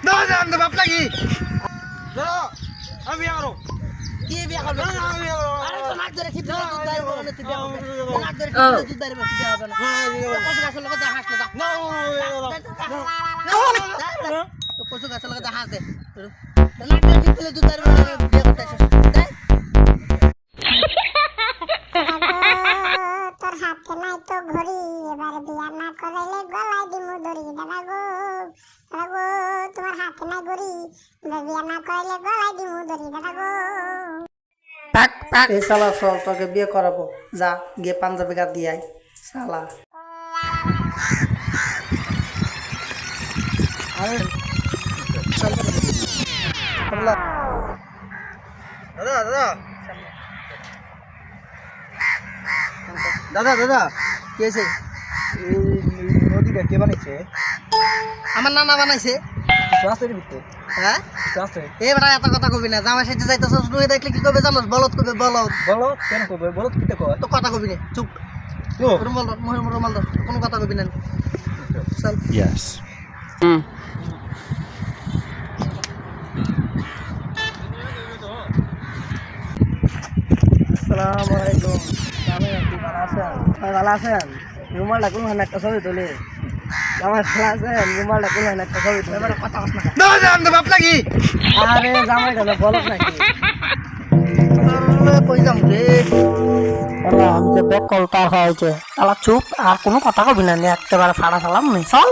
না জান তো বাপ লাগি দাদা আমি বিয়ে করব কি বিয়ে করবে আরে তো নাক ধরে ছিপ ধরে দুধ দাইবো না তুই বিয়ে করবে নাক ধরে ছিপ ধরে দুধ দাইবো তুই বিয়ে হবে না কচু গাছের লগে হাস না তো কচু গাছের লগে হাস দে নাক ধরে ছিপ ধরে দুধ দাইবো না বিয়ে করতে আসিস তোর হাতে নাই তো ঘড়ি এবার বিয়া না করাইলে গলায় দিমু দড়ি দাদা গো তোমার হাতে নাই ঘড়ি এবার বিয়া না করাইলে গলায় দিমু দড়ি দাদা গো পাক পাক এই শালা চল তোকে বিয়ে করাবো যা গিয়ে পাঞ্জাবি গা দিয়ে আই শালা আরে দাদা দাদা দাদা দাদা কি হয়েছে এই নদীটা কে বানাইছে আমার নানা বানাইছে রাস্তার ভিতরে হ্যাঁ আছে এবার এত কথা কবি না জামাই সাথে যাইতেছস তুই দেখলে কি কবে জানোস বলদ কবে বলদ বলো কেন কবে বলো কিতে কয় তো কথা কবি না চুপ রুমাল ধর রুমাল ধর কোনো কথা কবি না চল Yes. আসসালামু আলাইকুম আমি আপনি ভালো আছেন ভালো আছেন রুমালটা কোন একটা ছবি তুলে আমার খেলা আছেন রুমালটা কোন একটা ছবি তুলে এবার কথা কস না না জান তো বাপ লাগি আরে জামাই গেল বলদ নাকি কই যাম রে আরে আমি যে ব্যাক কল তার হয়েছে শালা চুপ আর কোনো কথা কবি না একেবারে ফাড়া সালাম নেই চল